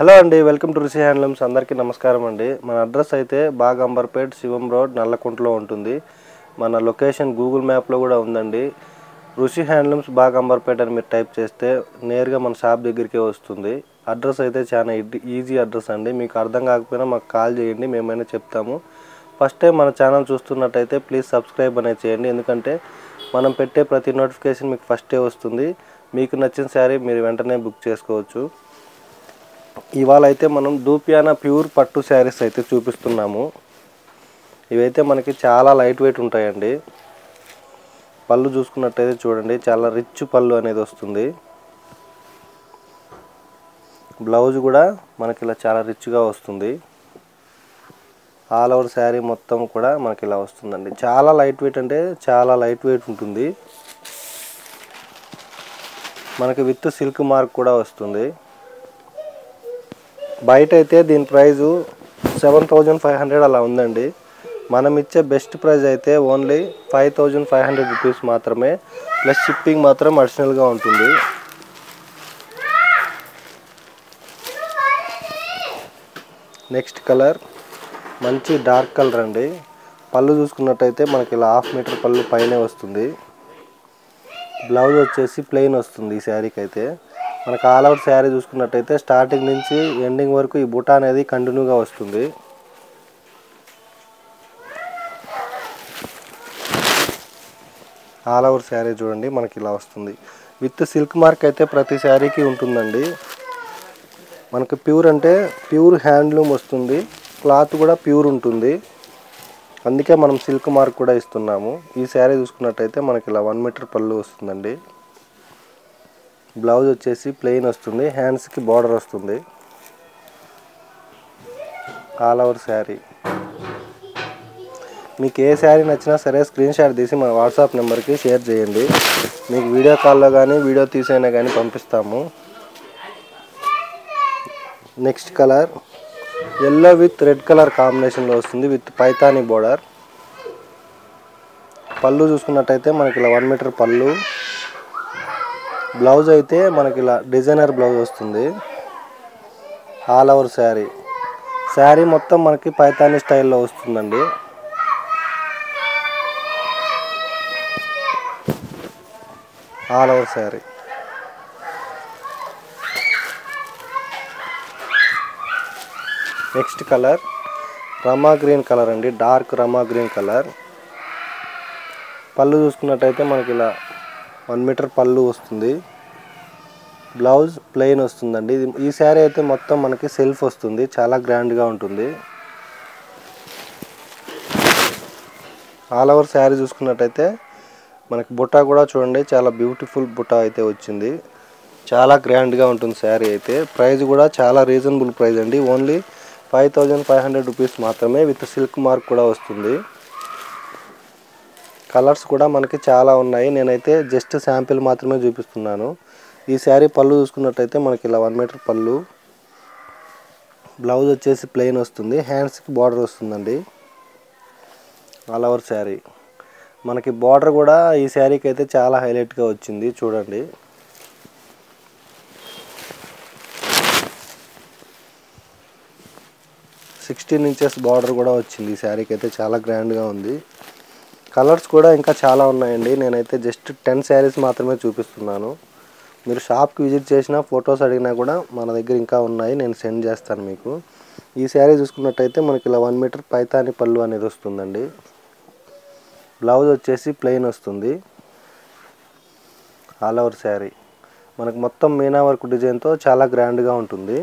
Hello అండి, welcome to Rishi handlooms. అందరికీ నమస్కారం అండి. మన అడ్రస్ అయితే బాగంబర్పేట్ శివం రోడ్ నల్లకుంటలో ఉంటుంది. మన లొకేషన్ గూగుల్ మ్యాప్లో కూడా ఉందండి. రుషి హ్యాండ్లూమ్స్ బాగంబర్పేట్ అని మీరు టైప్ చేస్తే నేరుగా మన షాప్ దగ్గరికే వస్తుంది. అడ్రస్ అయితే చాలా ఈజీ అడ్రస్ అండి. మీకు అర్థం కాకపోయినా మాకు కాల్ చేయండి, మేమైనా చెప్తాము. ఫస్ట్ టైం మన ఛానల్ చూస్తున్నట్టయితే ప్లీజ్ సబ్స్క్రైబ్ అనేది చేయండి. ఎందుకంటే మనం పెట్టే ప్రతి నోటిఫికేషన్ మీకు ఫస్టే వస్తుంది. మీకు నచ్చిన శారీ మీరు వెంటనే బుక్ చేసుకోవచ్చు. ఇవాళ అయితే మనం దూపియానా ప్యూర్ పట్టు శారీస్ అయితే చూపిస్తున్నాము. ఇవైతే మనకి చాలా లైట్ వెయిట్ ఉంటాయండి. పళ్ళు చూసుకున్నట్టయితే చూడండి, చాలా రిచ్ పళ్ళు అనేది వస్తుంది. బ్లౌజ్ కూడా మనకి ఇలా చాలా రిచ్గా వస్తుంది. ఆల్ ఓవర్ శారీ మొత్తం కూడా మనకి ఇలా వస్తుందండి. చాలా లైట్ వెయిట్ అంటే చాలా లైట్ వెయిట్ ఉంటుంది. మనకి విత్ సిల్క్ మార్క్ కూడా వస్తుంది. బయట అయితే దీని ప్రైజు 7500 అలా ఉందండి. మనం ఇచ్చే బెస్ట్ ప్రైస్ అయితే ఓన్లీ 5500 రూపీస్ మాత్రమే, ప్లస్ షిప్పింగ్ మాత్రం అడిషనల్గా ఉంటుంది. నెక్స్ట్ కలర్ మంచి డార్క్ కలర్ అండి. పళ్ళు చూసుకున్నట్టయితే మనకి ఇలా 1/2 మీటర్ పళ్ళు పైనే వస్తుంది. బ్లౌజ్ వచ్చేసి ప్లెయిన్ వస్తుంది ఈ శారీకి అయితే. మనకు ఆల్ ఓవర్ శారీ చూసుకున్నట్టయితే స్టార్టింగ్ నుంచి ఎండింగ్ వరకు ఈ బుట్ట అనేది కంటిన్యూగా వస్తుంది. ఆల్ ఓవర్ శారీ చూడండి మనకి ఇలా వస్తుంది. విత్ సిల్క్ మార్క్ అయితే ప్రతి శారీకి ఉంటుందండి. మనకు ప్యూర్ అంటే ప్యూర్ హ్యాండ్లూమ్ వస్తుంది. క్లాత్ కూడా ప్యూర్ ఉంటుంది. అందుకే మనం సిల్క్ మార్క్ కూడా ఇస్తున్నాము. ఈ శారీ చూసుకున్నట్టయితే మనకి ఇలా 1 మీటర్ పళ్ళు వస్తుందండి. బ్లౌజ్ వచ్చేసి ప్లెయిన్ వస్తుంది, హ్యాండ్స్కి బార్డర్ వస్తుంది. ఆల్ ఓవర్ శారీ మీకు ఏ శారీ నచ్చినా సరే స్క్రీన్ షాట్ తీసి మన వాట్సాప్ నెంబర్కి షేర్ చేయండి. మీకు వీడియో కాల్లో కానీ వీడియో తీసైనా కానీ పంపిస్తాము. Next colour yellow with red colour కాంబినేషన్లో వస్తుంది, విత్ పైతానీ బోర్డర్. పళ్ళు చూసుకున్నట్టయితే మనకి ఇలా 1 మీటర్ పళ్ళు. బ్లౌజ్ అయితే మనకి ఇలా డిజైనర్ బ్లౌజ్ వస్తుంది. ఆల్ ఓవర్ శారీ మొత్తం మనకి పైతానీ స్టైల్లో వస్తుందండి. All over sari next colour rama green colour అండి, డార్క్ రమా గ్రీన్ కలర్. పళ్ళు చూసుకున్నట్టయితే మనకి ఇలా 1 మీటర్ పళ్ళు వస్తుంది. బ్లౌజ్ ప్లెయిన్ వస్తుందండి. ఈ శారీ అయితే మొత్తం మనకి సెల్ఫ్ వస్తుంది, చాలా గ్రాండ్గా ఉంటుంది. ఆల్ ఓవర్ శారీ చూసుకున్నట్టయితే మనకి బుట్ట కూడా చూడండి, చాలా బ్యూటిఫుల్ బుట్ట అయితే వచ్చింది. చాలా గ్రాండ్గా ఉంటుంది శారీ అయితే. ప్రైస్ కూడా చాలా రీజనబుల్ ప్రైస్ అండి. ఓన్లీ 5500 రూపీస్ మాత్రమే, విత్ సిల్క్ మార్క్ కూడా వస్తుంది. కలర్స్ కూడా మనకి చాలా ఉన్నాయి. నేనైతే జస్ట్ శాంపిల్ మాత్రమే చూపిస్తున్నాను. ఈ శారీ పళ్ళు చూసుకున్నట్టయితే మనకి ఇలా 1 మీటర్ పళ్ళు. బ్లౌజ్ వచ్చేసి ప్లెయిన్ వస్తుంది, హ్యాండ్స్కి బార్డర్ వస్తుందండి. ఆల్ ఓవర్ శారీ మనకి బార్డర్ కూడా ఈ శారీకి అయితే చాలా హైలైట్గా వచ్చింది చూడండి. సిక్స్టీన్ ఇంచెస్ బార్డర్ కూడా వచ్చింది ఈ శారీకి అయితే, చాలా గ్రాండ్గా ఉంది. కలర్స్ కూడా ఇంకా చాలా ఉన్నాయండి. నేనైతే జస్ట్ 10 శారీస్ మాత్రమే చూపిస్తున్నాను. మీరు షాప్కి విజిట్ చేసినా ఫొటోస్ అడిగినా కూడా మన దగ్గర ఇంకా ఉన్నాయి, నేను సెండ్ చేస్తాను మీకు. ఈ శారీ చూసుకున్నట్టయితే మనకి ఇలా 1 మీటర్ పైతాని పళ్ళు అనేది వస్తుందండి. బ్లౌజ్ వచ్చేసి ప్లెయిన్ వస్తుంది. ఆల్ ఓవర్ శారీ మనకు మొత్తం మీనా వర్క్ డిజైన్తో చాలా గ్రాండ్గా ఉంటుంది.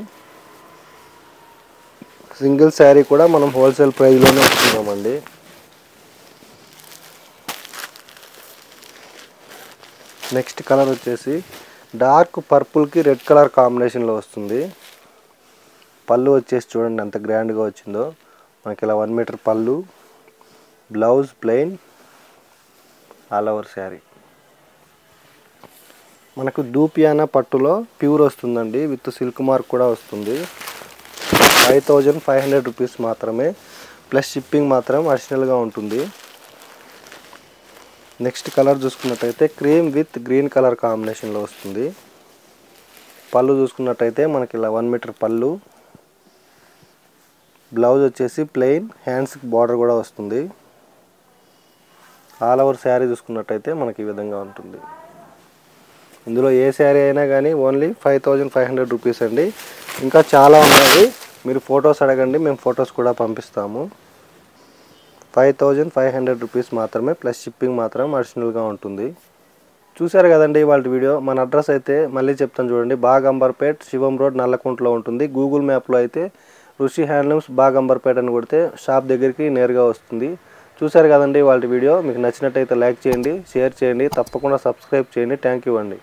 సింగిల్ శారీ కూడా మనం హోల్సేల్ ప్రైస్లోనే ఇస్తున్నామండి. నెక్స్ట్ కలర్ వచ్చేసి డార్క్ పర్పుల్కి రెడ్ కలర్ కాంబినేషన్లో వస్తుంది. పళ్ళు వచ్చేసి చూడండి ఎంత గ్రాండ్గా వచ్చిందో. మనకి ఇలా 1 మీటర్ పళ్ళు, blouse plain, all over sari. మనకు దూపియానా పట్టులో ప్యూర్ వస్తుందండి, విత్ సిల్క్ మార్క్ కూడా వస్తుంది. 5500 రూపీస్ మాత్రమే, ప్లస్ షిప్పింగ్ మాత్రం అడిషనల్గా ఉంటుంది. నెక్స్ట్ కలర్ చూసుకున్నట్టయితే క్రీమ్ విత్ గ్రీన్ కలర్ కాంబినేషన్లో వస్తుంది. పళ్ళు చూసుకున్నట్టయితే మనకి ఇలా 1 మీటర్ పళ్ళు. బ్లౌజ్ వచ్చేసి ప్లెయిన్, హ్యాండ్స్కి బార్డర్ కూడా వస్తుంది. ఆల్ ఓవర్ శారీ చూసుకున్నట్టయితే మనకి ఈ విధంగా ఉంటుంది. ఇందులో ఏ శారీ అయినా కానీ ఓన్లీ 5500 రూపీస్ అండి. ఇంకా చాలా ఉన్నాయి, మీరు ఫొటోస్ అడగండి, మేము ఫొటోస్ కూడా పంపిస్తాము. 5500 రూపీస్ మాత్రమే, ప్లస్ షిప్పింగ్ మాత్రం అడిషనల్గా ఉంటుంది. చూశారు కదండి వాళ్ళ వీడియో. మన అడ్రస్ అయితే మళ్ళీ చెప్తాను చూడండి, బాగ్ అంబర్పేట్, శివం రోడ్, నల్లకుంటలో ఉంటుంది. గూగుల్ మ్యాప్లో అయితే రుషి హ్యాండ్లూమ్స్ బాగ్ అంబర్పేట్ అని కొడితే షాప్ దగ్గరికి నేరుగా వస్తుంది. చూశారు కదండి వాళ్ళ వీడియో. మీకు నచ్చినట్టయితే లైక్ చేయండి, షేర్ చేయండి, తప్పకుండా సబ్స్క్రైబ్ చేయండి. థ్యాంక్ యూ అండి.